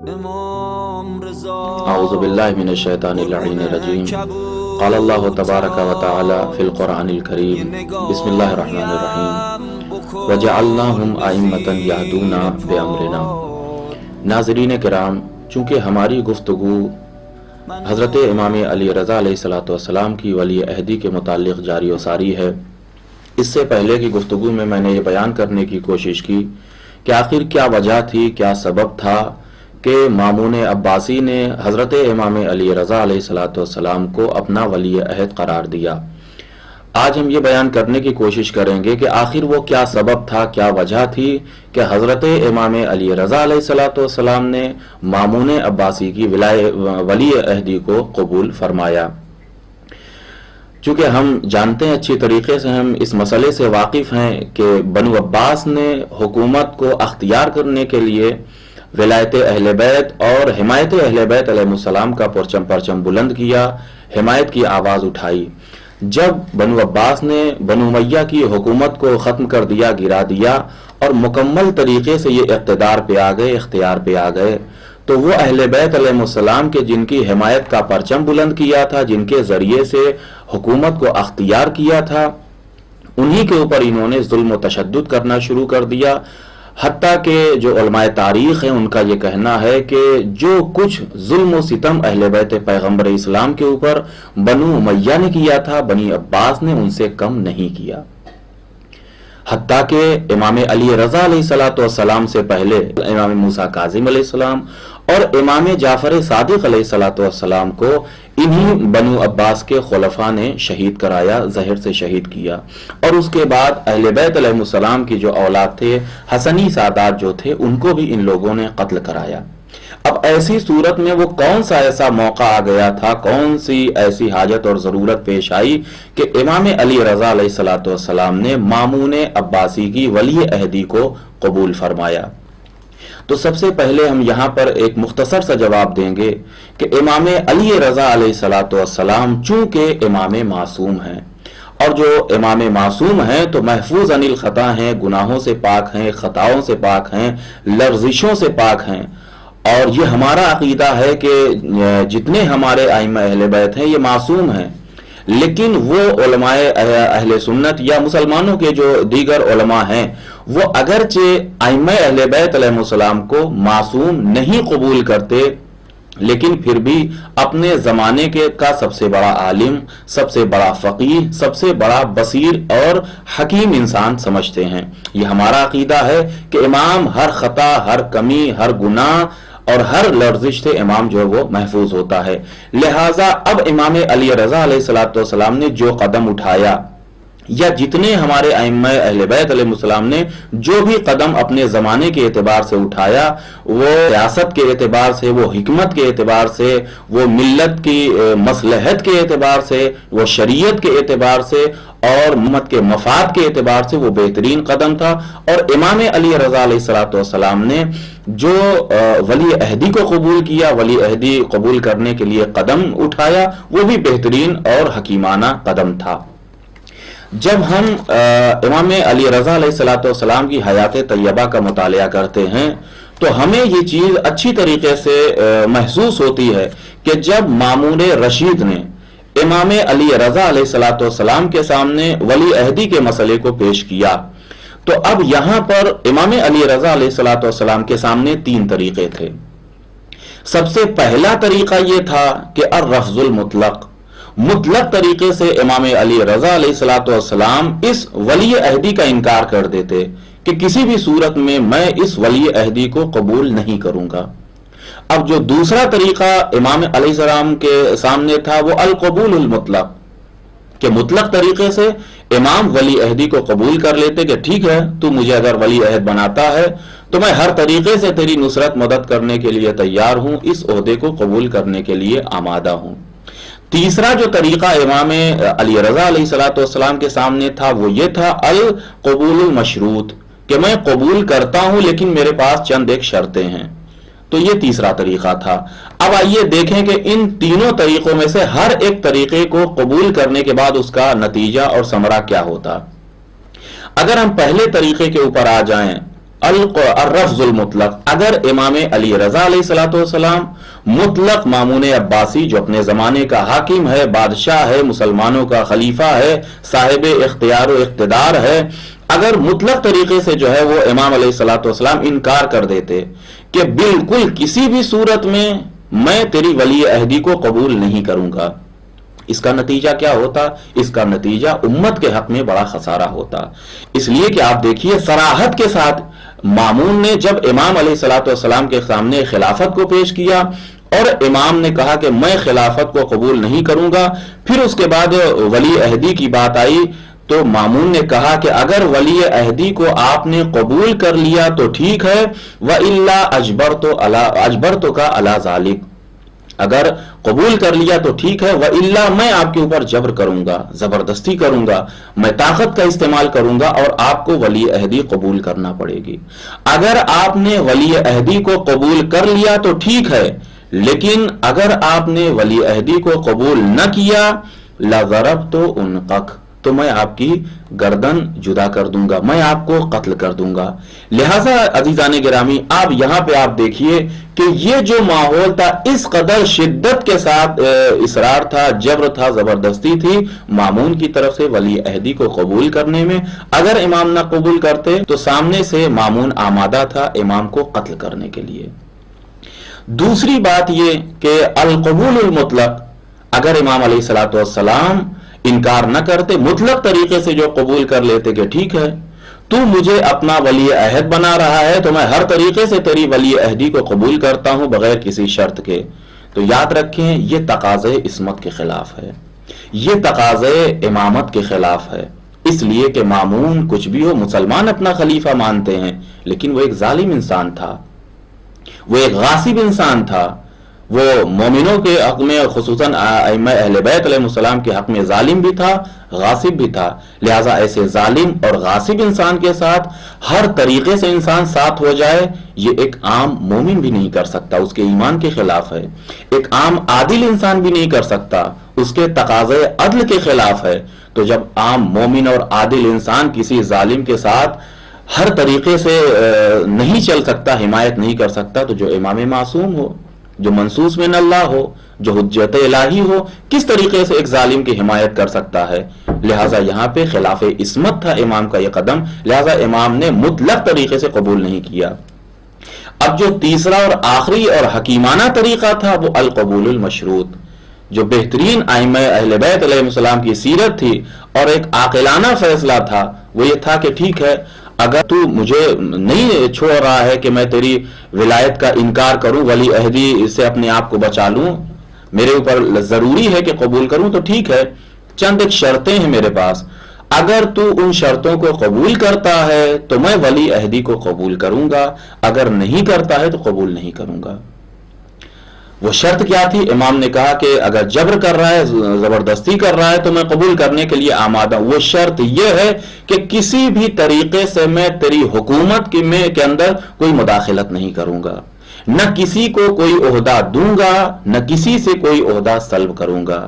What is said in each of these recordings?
اعوذ باللہ من الشیطان اللعین الرجیم قال اللہ تبارک و تعالی فی القرآن الکریم بسم اللہ الرحمن الرحیم وجعلناہم ائمۃ یہدون بامرنا۔ ناظرین کرام، چونکہ ہماری گفتگو حضرت امام علی رضا علیہ السلام کی ولی عہدی کے متعلق جاری و ساری ہے، اس سے پہلے کی گفتگو میں نے یہ بیان کرنے کی کوشش کی کہ آخر کیا وجہ تھی، کیا سبب تھا کہ مامون عباسی نے حضرت امام علی رضا علیہ السلام کو اپنا ولی عہد قرار دیا۔ آج ہم یہ بیان کرنے کی کوشش کریں گے کہ آخر وہ کیا سبب تھا، کیا وجہ تھی کہ حضرت امام علی رضا علیہ السلام نے مامون عباسی کی ولی عہدی کو قبول فرمایا۔ چونکہ ہم جانتے ہیں اچھی طریقے سے، ہم اس مسئلے سے واقف ہیں کہ بنو عباس نے حکومت کو اختیار کرنے کے لیے ولایت اہل بیت اور حمایت اہل بیت علیہ السلام کا پرچم بلند کیا، حمایت کی آواز اٹھائی۔ جب بنو عباس نے بنو امیہ کی حکومت کو ختم کر دیا، گرا دیا اور مکمل طریقے سے یہ اقتدار پہ آ گئے، اختیار پہ آ گئے، تو وہ اہل بیت علیہ السلام کے جن کی حمایت کا پرچم بلند کیا تھا، جن کے ذریعے سے حکومت کو اختیار کیا تھا، انہی کے اوپر انہوں نے ظلم و تشدد کرنا شروع کر دیا۔ حتیٰ کہ جو علماء تاریخ ہیں ان کا یہ کہنا ہے کہ جو کچھ ظلم و ستم اہل بیت پیغمبر اسلام کے اوپر بنو امیہ نے کیا تھا، بنی عباس نے ان سے کم نہیں کیا۔ حتیٰ کہ امام علی رضا علیہ السلام سے پہلے امام موسیٰ کاظم علیہ السلام اور امام جعفر صادق علیہ السلام کو انہی بنو عباس کے خلفاء نے شہید کرایا، زہر سے شہید کیا، اور اس کے بعد اہل بیت علیہ السلام کی جو اولاد تھے، حسنی سادات جو تھے، ان کو بھی ان لوگوں نے قتل کرایا۔ اب ایسی صورت میں وہ کون سا ایسا موقع آ گیا تھا، کون سی ایسی حاجت اور ضرورت پیش آئی کہ امام علی رضا علیہ السلام نے مامون عباسی کی ولی عہدی کو قبول فرمایا؟ تو سب سے پہلے ہم یہاں پر ایک مختصر سا جواب دیں گے کہ امام علی رضا علیہ السلام چونکہ امام معصوم ہیں، اور جو امام معصوم ہیں تو محفوظ عن الخطا ہیں، گناہوں سے پاک ہیں، خطاؤں سے پاک ہیں، لرزشوں سے پاک ہیں۔ اور یہ ہمارا عقیدہ ہے کہ جتنے ہمارے ائمہ اہل بیت ہیں یہ معصوم ہیں، لیکن وہ علماء اہل سنت یا مسلمانوں کے جو دیگر علماء ہیں، وہ اگرچہ ائمہ اہل بیت علیہ السلام کو معصوم نہیں قبول کرتے، لیکن پھر بھی اپنے زمانے کا سب سے بڑا عالم، سب سے بڑا فقیہ، سب سے بڑا بصیر اور حکیم انسان سمجھتے ہیں۔ یہ ہمارا عقیدہ ہے کہ امام ہر خطا، ہر کمی، ہر گناہ اور ہر لرزش سے امام جو ہے وہ محفوظ ہوتا ہے۔ لہٰذا اب امام علی رضا علیہ السلام نے جو قدم اٹھایا، یا جتنے ہمارے ائمہ اہل بیت علیہ السلام نے جو بھی قدم اپنے زمانے کے اعتبار سے اٹھایا، وہ ریاست کے اعتبار سے، وہ حکمت کے اعتبار سے، وہ ملت کی مصلحت کے اعتبار سے، وہ شریعت کے اعتبار سے اور امت کے مفاد کے اعتبار سے وہ بہترین قدم تھا۔ اور امام علی رضا علیہ السلام نے جو ولی عہدی کو قبول کیا، ولی عہدی قبول کرنے کے لیے قدم اٹھایا، وہ بھی بہترین اور حکیمانہ قدم تھا۔ جب ہم امام علی رضا علیہ السلام کی حیات طیبہ کا مطالعہ کرتے ہیں تو ہمیں یہ چیز اچھی طریقے سے محسوس ہوتی ہے کہ جب مامون رشید نے امام علی رضا علیہ السلام کے سامنے ولی عہدی کے مسئلے کو پیش کیا، تو اب یہاں پر امام علی رضا علیہ السلام کے سامنے تین طریقے تھے۔ سب سے پہلا طریقہ یہ تھا کہ الرفض المطلق، مطلق طریقے سے امام علی رضا علیہ السلام اس ولی عہدی کا انکار کر دیتے کہ کسی بھی صورت میں اس ولی عہدی کو قبول نہیں کروں گا۔ اب جو دوسرا طریقہ امام علیہ السلام کے سامنے تھا وہ القبول المطلق، کہ مطلق طریقے سے امام ولی عہدی کو قبول کر لیتے کہ ٹھیک ہے، تو مجھے اگر ولی عہد بناتا ہے تو میں ہر طریقے سے تیری نصرت مدد کرنے کے لیے تیار ہوں، اس عہدے کو قبول کرنے کے لیے آمادہ ہوں۔ تیسرا جو طریقہ امام علی رضا علیہ السلام کے سامنے تھا وہ یہ تھا القبول المشروط، کہ میں قبول کرتا ہوں لیکن میرے پاس چند ایک شرطیں ہیں۔ تو یہ تیسرا طریقہ تھا۔ اب آئیے دیکھیں کہ ان تینوں طریقوں میں سے ہر ایک طریقے کو قبول کرنے کے بعد اس کا نتیجہ اور ثمرہ کیا ہوتا۔ اگر ہم پہلے طریقے کے اوپر آ جائیں الرفض المطلق، اگر امام علی رضا علیہ الصلوۃ والسلام مطلق مامون عباسی جو اپنے زمانے کا حاکم ہے، بادشاہ ہے، مسلمانوں کا خلیفہ ہے، صاحب اختیار و اقتدار ہے، اگر مطلق طریقے سے جو ہے وہ امام علیہ الصلوۃ والسلام انکار کر دیتے کہ بالکل کسی بھی صورت میں تیری ولی عہدی کو قبول نہیں کروں گا، اس کا نتیجہ کیا ہوتا؟ اس کا نتیجہ امت کے حق میں بڑا خسارہ ہوتا۔ اس لیے کہ آپ دیکھیے صراحت کے ساتھ مامون نے جب امام علیہ الصلوۃ والسلام کے سامنے خلافت کو پیش کیا اور امام نے کہا کہ میں خلافت کو قبول نہیں کروں گا، پھر اس کے بعد ولی عہدی کی بات آئی تو مامون نے کہا کہ اگر ولی عہدی کو آپ نے قبول کر لیا تو ٹھیک ہے، وَإِلَّا أَجْبَرْتُكَ عَلَى ذَلِكَ، اگر قبول کر لیا تو ٹھیک ہے، وَإِلَّا میں آپ کے اوپر جبر کروں گا، زبردستی کروں گا، میں طاقت کا استعمال کروں گا اور آپ کو ولی عہدی قبول کرنا پڑے گی۔ اگر آپ نے ولی عہدی کو قبول کر لیا تو ٹھیک ہے، لیکن اگر آپ نے ولی عہدی کو قبول نہ کیا لَضَرَبْتُ عُنْقَكَ، تو میں آپ کی گردن جدا کر دوں گا، میں آپ کو قتل کر دوں گا۔ لہٰذا عزیزان گرامی، آپ یہاں پہ آپ دیکھیے کہ یہ جو ماحول تھا اس قدر شدت کے ساتھ اصرار تھا، جبر تھا، زبردستی تھی مامون کی طرف سے ولی عہدی کو قبول کرنے میں۔ اگر امام نہ قبول کرتے تو سامنے سے مامون آمادہ تھا امام کو قتل کرنے کے لیے۔ دوسری بات یہ کہ القبول المطلق، اگر امام علیہ الصلوۃ والسلام انکار نہ کرتے، مطلق طریقے سے جو قبول کر لیتے کہ ٹھیک ہے تو مجھے اپنا ولی عہد بنا رہا ہے تو میں ہر طریقے سے تیری ولی عہدی کو قبول کرتا ہوں بغیر کسی شرط کے، تو یاد رکھیں یہ تقاضے عصمت کے خلاف ہے، یہ تقاضے امامت کے خلاف ہے۔ اس لیے کہ مامون کچھ بھی ہو، مسلمان اپنا خلیفہ مانتے ہیں، لیکن وہ ایک ظالم انسان تھا، وہ ایک غاصب انسان تھا، وہ مومنوں کے حق میں خصوصاً ائمہ اہل بیت علیہ السلام کے حق میں ظالم بھی تھا، غاصب بھی تھا۔ لہٰذا ایسے ظالم اور غاصب انسان کے ساتھ ہر طریقے سے انسان ساتھ ہو جائے، یہ ایک عام مومن بھی نہیں کر سکتا، اس کے ایمان کے خلاف ہے۔ ایک عام عادل انسان بھی نہیں کر سکتا، اس کے تقاضے عدل کے خلاف ہے۔ تو جب عام مومن اور عادل انسان کسی ظالم کے ساتھ ہر طریقے سے نہیں چل سکتا، حمایت نہیں کر سکتا، تو جو امام معصوم ہو، جو منصوص من اللہ ہو، جو حجت الہی ہو، کس طریقے سے ایک ظالم کی حمایت کر سکتا ہے؟ لہٰذا یہاں پہ خلاف عصمت تھا امام کا یہ قدم، لہٰذا امام نے مطلق طریقے سے قبول نہیں کیا۔ اب جو تیسرا اور آخری اور حکیمانہ طریقہ تھا وہ القبول المشروط، جو بہترین ائمہ اہل بیت علیہ السلام کی سیرت تھی اور ایک عاقلانہ فیصلہ تھا، وہ یہ تھا کہ ٹھیک ہے اگر تو مجھے نہیں چھوڑ رہا ہے کہ میں تیری ولایت کا انکار کروں، ولی عہدی سے اپنے آپ کو بچا لوں، میرے اوپر ضروری ہے کہ قبول کروں، تو ٹھیک ہے چند ایک شرطیں ہیں میرے پاس، اگر تو ان شرطوں کو قبول کرتا ہے تو میں ولی عہدی کو قبول کروں گا، اگر نہیں کرتا ہے تو قبول نہیں کروں گا۔ وہ شرط کیا تھی؟ امام نے کہا کہ اگر جبر کر رہا ہے، زبردستی کر رہا ہے تو میں قبول کرنے کے لیے آمادہ ہوں۔ وہ شرط یہ ہے کہ کسی بھی طریقے سے میں تیری حکومت کے اندر کوئی مداخلت نہیں کروں گا، نہ کسی کو کوئی عہدہ دوں گا، نہ کسی سے کوئی عہدہ سلب کروں گا،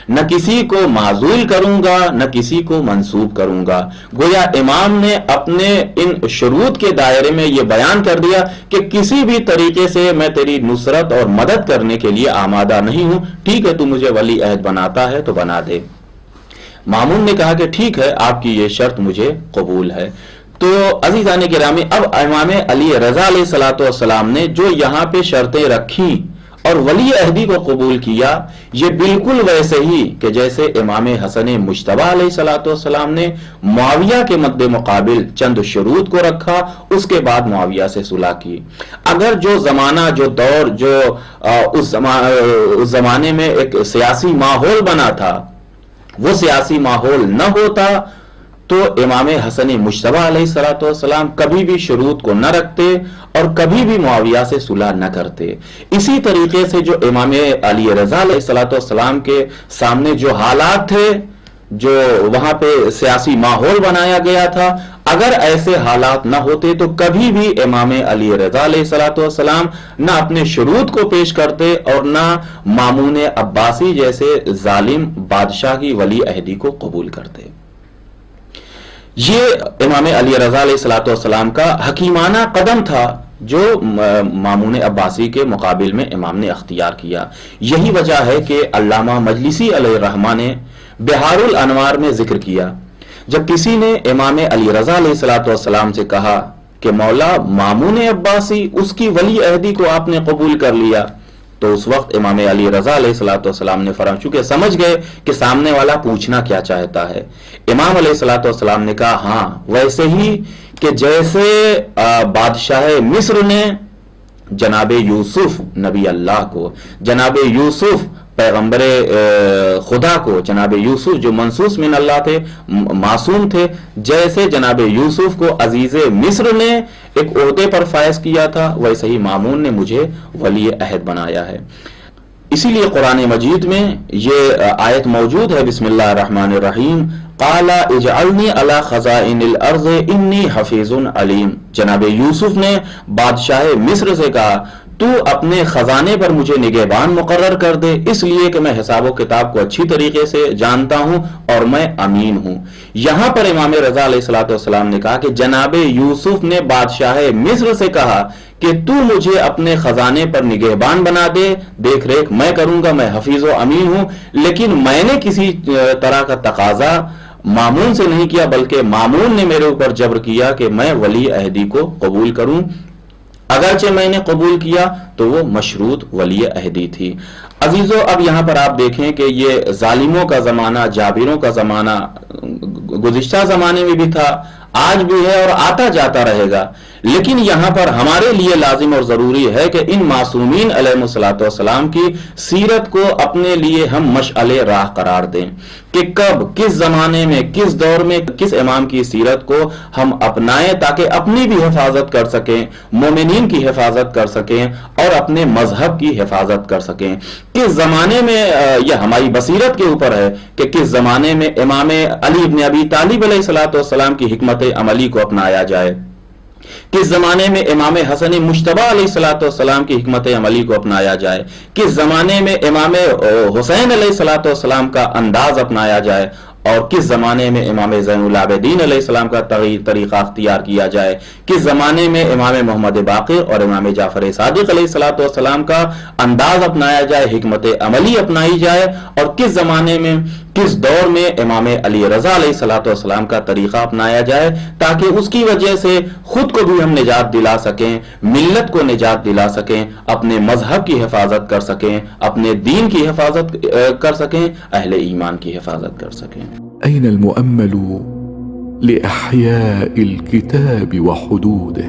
نہ کسی کو معزول کروں گا، نہ کسی کو منسوب کروں گا۔ گویا امام نے اپنے ان شروط کے دائرے میں یہ بیان کر دیا کہ کسی بھی طریقے سے میں تیری نصرت اور مدد کرنے کے لیے آمادہ نہیں ہوں، ٹھیک ہے تو مجھے ولی عہد بناتا ہے تو بنا دے۔ مامون نے کہا کہ ٹھیک ہے آپ کی یہ شرط مجھے قبول ہے۔ تو عزیزان گرامی، اب امام علی رضا علیہ الصلوۃ والسلام نے جو یہاں پہ شرطیں رکھی اور ولی عہدی کو قبول کیا، یہ بالکل ویسے ہی کہ جیسے امام حسن مجتبیٰ علیہ الصلوۃ والسلام نے معاویہ کے مد مقابل چند شروط کو رکھا، اس کے بعد معاویہ سے صلح کی۔ اگر جو زمانہ، جو دور، جو اس زمانے میں ایک سیاسی ماحول بنا تھا، وہ سیاسی ماحول نہ ہوتا تو امام حسن مجتبیٰ علیہ الصلوۃ والسلام کبھی بھی شروط کو نہ رکھتے اور کبھی بھی معاویہ سے صلح نہ کرتے۔ اسی طریقے سے جو امام علی رضا علیہ الصلوۃ والسلام کے سامنے جو حالات تھے، جو وہاں پہ سیاسی ماحول بنایا گیا تھا، اگر ایسے حالات نہ ہوتے تو کبھی بھی امام علی رضا علیہ الصلوۃ والسلام نہ اپنے شروط کو پیش کرتے اور نہ مامون عباسی جیسے ظالم بادشاہ کی ولی عہدی کو قبول کرتے۔ یہ امام علی رضا علیہ الصلوۃ والسلام کا حکیمانہ قدم تھا جو مامون عباسی کے مقابل میں امام نے اختیار کیا. یہی وجہ ہے کہ علامہ مجلسی علیہ الرحمہ نے بہار الانوار میں ذکر کیا، جب کسی نے امام علی رضا علیہ الصلوۃ والسلام سے کہا کہ مولا مامون عباسی اس کی ولی عہدی کو آپ نے قبول کر لیا، تو اس وقت امام علی رضا علیہ الصلوۃ والسلام نے فرمایا، چونکہ سمجھ گئے کہ سامنے والا پوچھنا کیا چاہتا ہے، امام علیہ الصلوۃ والسلام نے کہا ہاں ویسے ہی کہ جیسے بادشاہ مصر نے جناب یوسف نبی اللہ کو، جناب یوسف پیغمبر خدا کو، جناب یوسف جو منصوص من اللہ تھے، معصوم تھے، جیسے جناب یوسف کو عزیز مصر نے ایک عہدے پر فائز کیا تھا، ویسے ہی مامون نے مجھے ولی عہد بنایا ہے. اسی لیے قرآن مجید میں یہ آیت موجود ہے، بسم اللہ الرحمن الرحیم، قال اجعلنی علی خزائن الارض انی حفیظ علیم. جناب یوسف نے بادشاہ مصر سے کہا تو اپنے خزانے پر مجھے نگہبان مقرر کر دے، اس لیے کہ میں حساب و کتاب کو اچھی طریقے سے جانتا ہوں اور میں امین ہوں. یہاں پر امام رضا علیہ الصلوۃ والسلام نے کہا کہ جناب یوسف نے بادشاہ مصر سے کہا کہ تو مجھے اپنے خزانے پر نگہبان بنا دے، دیکھ ریکھ میں کروں گا، میں حفیظ و امین ہوں. لیکن میں نے کسی طرح کا تقاضا مامون سے نہیں کیا، بلکہ مامون نے میرے اوپر جبر کیا کہ میں ولی عہدی کو قبول کروں. اگرچہ میں نے قبول کیا تو وہ مشروط ولی عہدی تھی. عزیزو، اب یہاں پر آپ دیکھیں کہ یہ ظالموں کا زمانہ، جابروں کا زمانہ گزشتہ زمانے میں بھی تھا، آج بھی ہے اور آتا جاتا رہے گا. لیکن یہاں پر ہمارے لیے لازم اور ضروری ہے کہ ان معصومین علیہ الصلوۃ والسلام کی سیرت کو اپنے لیے ہم مشعل راہ قرار دیں کہ کب، کس زمانے میں، کس دور میں کس امام کی سیرت کو ہم اپنائیں تاکہ اپنی بھی حفاظت کر سکیں، مومنین کی حفاظت کر سکیں اور اپنے مذہب کی حفاظت کر سکیں. کس زمانے میں یہ ہماری بصیرت کے اوپر ہے کہ کس زمانے میں امام علی ابن ابی طالب علیہ الصلوۃ والسلام کی حکمت عملی کو اپنایا جائے، کس زمانے میں امام حسن مجتبی علیہ الصلوۃ والسلام کی حکمت عملی کو اپنایا جائے، کس زمانے میں امام حسین علیہ الصلوۃ والسلام کا انداز اپنایا جائے، اور کس زمانے میں امام زین العابدین علیہ السلام کا طریقہ اختیار کیا جائے، کس زمانے میں امام محمد باقر اور امام جعفر صادق علیہ الصلوۃ والسلام کا انداز اپنایا جائے، حکمت عملی اپنائی جائے، اور کس زمانے میں، کس دور میں امام علی رضا علیہ الصلوۃ والسلام کا طریقہ اپنایا جائے، تاکہ اس کی وجہ سے خود کو بھی ہم نجات دلا سکیں، ملت کو نجات دلا سکیں، اپنے مذہب کی حفاظت کر سکیں، اپنے دین کی حفاظت کر سکیں، اہل ایمان کی حفاظت کر سکیں. أين المؤمل لإحياء الكتاب وحدوده؟